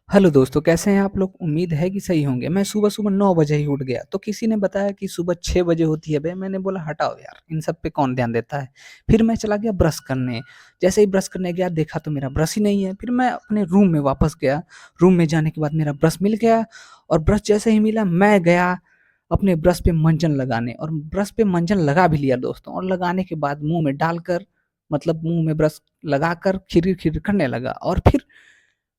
Hello दोस्तों, कैसे हैं आप लोग? उम्मीद है कि सही होंगे। मैं सुबह-सुबह 9 बजे ही उठ गया, तो किसी ने बताया कि सुबह 6 बजे होती है बे। मैंने बोला हटाओ यार, इन सब पे कौन ध्यान देता है। फिर मैं चला गया ब्रश करने। जैसे ही ब्रश करने गया देखा तो मेरा ब्रश ही नहीं है। फिर मैं अपने रूम में वापस गया। रूम में जाने के बाद मेरा ब्रश मिल गया और ब्रश जैसे ही मिला मैं गया अपने ब्रश पे मंजन लगाने और ब्रश पे मंजन लगा भी लिया दोस्तों और लगाने के बाद मुँह में डालकर मतलब मुँह में ब्रश लगाकर खिर-खिर करने लगा और फिर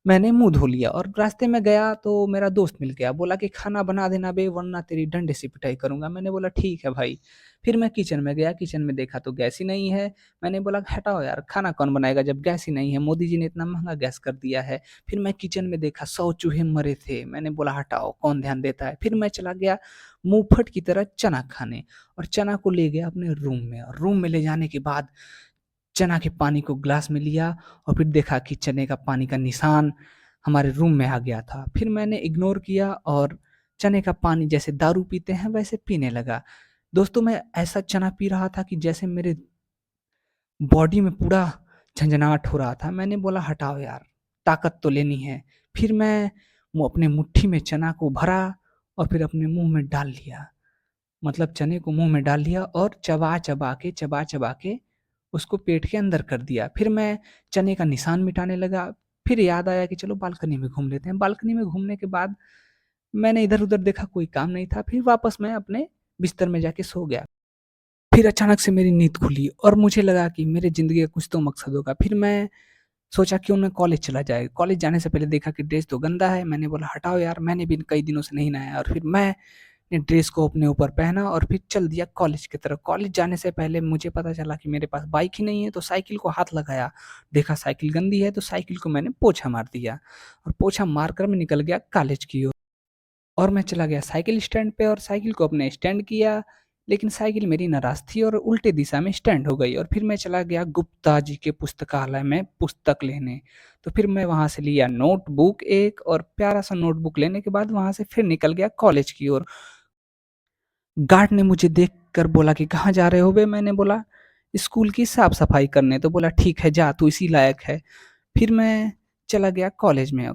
मैंने मुँह धो लिया और रास्ते में गया तो मेरा दोस्त मिल गया, बोला कि खाना बना देना बे वरना तेरी डंडे से पिटाई करूँगा। मैंने बोला ठीक है भाई। फिर मैं किचन में गया, किचन में देखा तो गैस ही नहीं है। मैंने बोला हटाओ यार, खाना कौन बनाएगा जब गैस ही नहीं है, मोदी जी ने इतना महँगा गैस कर दिया है। फिर मैं किचन में देखा 100 चूहे मरे थे, मैंने बोला हटाओ कौन ध्यान देता है। फिर मैं चला गया मुँहफट की तरह चना खाने और चना को ले गया अपने रूम में और रूम में ले जाने के बाद चना के पानी को ग्लास में लिया और फिर देखा कि चने का पानी का निशान हमारे रूम में आ गया था। फिर मैंने इग्नोर किया और चने का पानी जैसे दारू पीते हैं वैसे पीने लगा। दोस्तों मैं ऐसा चना पी रहा था कि जैसे मेरे बॉडी में पूरा झंझनाहट हो रहा था। मैंने बोला हटाओ यार, ताकत तो लेनी है। फिर मैं वो अपने मुट्ठी में चना को भरा और फिर अपने मुँह में डाल लिया। मतलब चने को मुँह में डाल लिया और चबा-चबा के उसको पेट के अंदर कर दिया। फिर मैं चने का निशान मिटाने लगा। फिर याद आया कि चलो बालकनी में घूम लेते हैं। बालकनी में घूमने के बाद मैंने इधर-उधर देखा कोई काम नहीं था। फिर वापस मैं अपने बिस्तर में जाके सो गया। फिर अचानक से मेरी नींद खुली और मुझे लगा कि मेरे ज़िंदगी का कुछ तो मकसद होगा। फिर मैं सोचा क्यों ना कॉलेज चला जाए। कॉलेज जाने से पहले देखा कि ड्रेस तो गंदा है। मैंने बोला हटाओ यार, मैंने भी कई दिनों से नहीं नहाया और फिर मैं ने ड्रेस को अपने ऊपर पहना और फिर चल दिया कॉलेज की तरफ। कॉलेज जाने से पहले मुझे पता चला कि मेरे पास बाइक ही नहीं है, तो साइकिल को हाथ लगाया। देखा साइकिल गंदी है, तो साइकिल को मैंने पोंछा मार दिया और पोंछा मारकर मैं निकल गया कॉलेज की ओर और मैं चला गया साइकिल स्टैंड पे और साइकिल को अपने स्टैंड किया, लेकिन साइकिल मेरी नाराज़ थी और उल्टे दिशा में स्टैंड हो गई और फिर मैं चला गया गुप्ता जी के पुस्तकालय में पुस्तक लेने। तो फिर मैं वहाँ से लिया नोटबुक एक और प्यारा-सा नोटबुक लेने के बाद वहाँ से फिर निकल गया कॉलेज की ओर। गार्ड ने मुझे देखकर बोला कि कहाँ जा रहे हो बे? मैंने बोला स्कूल की साफ-सफाई करने, तो बोला ठीक है जा तू इसी लायक है। फिर मैं चला गया कॉलेज में।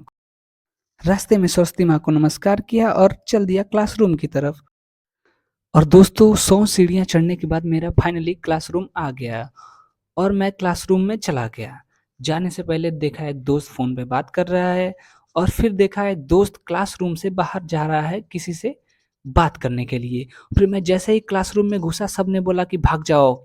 रास्ते में सरस्वती माँ को नमस्कार किया और चल दिया क्लासरूम की तरफ। और दोस्तों 100 सीढ़ियाँ चढ़ने के बाद मेरा फाइनली क्लासरूम आ गया और मैं क्लासरूम में चला गया। जाने से पहले देखा एक दोस्त फ़ोन पे बात कर रहा है और फिर देखा एक दोस्त क्लासरूम से बाहर जा रहा है किसी से बात करने के लिए। फिर मैं जैसे ही क्लासरूम में घुसा सबने बोला कि भाग जाओ।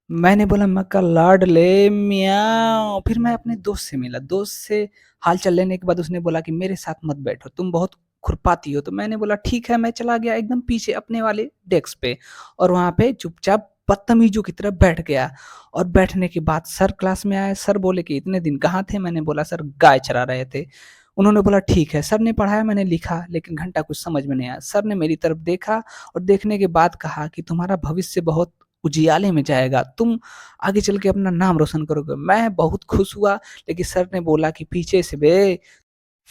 मैंने बोला मक्का लाडले म्याऊँ। फिर मैं अपने दोस्त से मिला। दोस्त से हाल-चाल लेने के बाद उसने बोला कि मेरे साथ मत बैठो, तुम बहुत खुरपाती हो। तो मैंने बोला ठीक है, मैं चला गया एकदम पीछे अपने वाले डेस्क पे और वहाँ पे चुपचाप बदतमीज़ों की तरह बैठ गया और बैठने के बाद सर क्लास में आए। सर बोले कि इतने दिन कहाँ थे? मैंने बोला सर गाय चरा रहे थे। उन्होंने बोला ठीक है। सर ने पढ़ाया, मैंने लिखा, लेकिन घंटा कुछ समझ में नहीं आया। सर ने मेरी तरफ देखा और देखने के बाद कहा कि तुम्हारा भविष्य बहुत उजियाले में जाएगा, तुम आगे चल के अपना नाम रोशन करोगे। मैं बहुत खुश हुआ, लेकिन सर ने बोला कि पीछे से बे।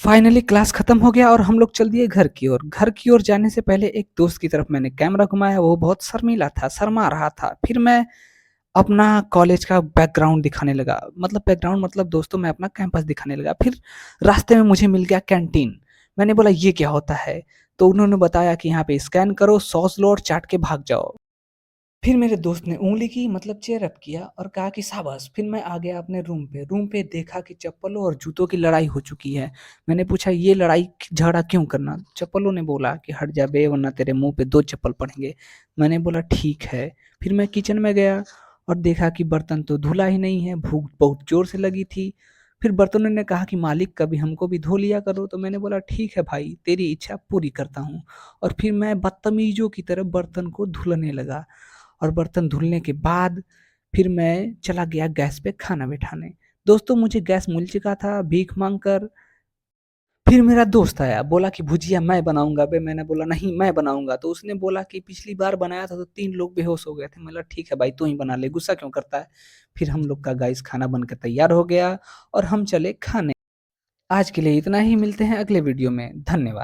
फाइनली क्लास खत्म हो गया और हम लोग चल दिए घर की ओर। घर की ओर जाने से पहले एक दोस्त की तरफ मैंने कैमरा घुमाया, वो बहुत शर्मीला था, शर्मा रहा था। फिर मैं अपना कॉलेज का बैकग्राउंड दिखाने लगा, मतलब बैकग्राउंड मतलब दोस्तों मैं अपना कैंपस दिखाने लगा। फिर रास्ते में मुझे मिल गया कैंटीन। मैंने बोला ये क्या होता है? तो उन्होंने बताया कि यहाँ पे स्कैन करो, सॉस लो और चाट के भाग जाओ। फिर मेरे दोस्त ने ऊँगली की मतलब चीयर अप किया और कहा कि शाबाश! फिर मैं आ गया अपने रूम पे। रूम पे देखा कि चप्पलों और जूतों की लड़ाई हो चुकी है। मैंने पूछा ये लड़ाई झगड़ा क्यों करना? चप्पलों ने बोला कि हट जा बे वरना तेरे मुँह पे 2 चप्पल पड़ेंगे। मैंने बोला ठीक है। फिर मैं किचन में गया और देखा कि बर्तन तो धुला ही नहीं है, भूख बहुत ज़ोर से लगी थी। फिर बर्तनों ने कहा कि मालिक कभी हमको भी धो लिया करो, तो मैंने बोला ठीक है भाई, तेरी इच्छा पूरी करता हूँ। और फिर मैं बदतमीज़ों की तरह बर्तन को धुलने लगा। और बर्तन धुलने के बाद फिर मैं चला गया गैस पे खाना बैठाने। दोस्तों मुझे गैस मिल चुका था भीख माँगकर। फिर मेरा दोस्त आया, बोला कि भुजिया मैं बनाऊँगा बे। मैंने बोला नहीं मैं बनाऊँगा। तो उसने बोला कि पिछली बार बनाया था तो 3 लोग बेहोश हो गए थे। मैंने बोला ठीक है भाई तू ही बना ले, गुस्सा क्यों करता है? फिर हम लोग का गाइस खाना बनकर तैयार हो गया और हम चले खाने। आज के लिए इतना ही, मिलते हैं अगले वीडियो में। धन्यवाद।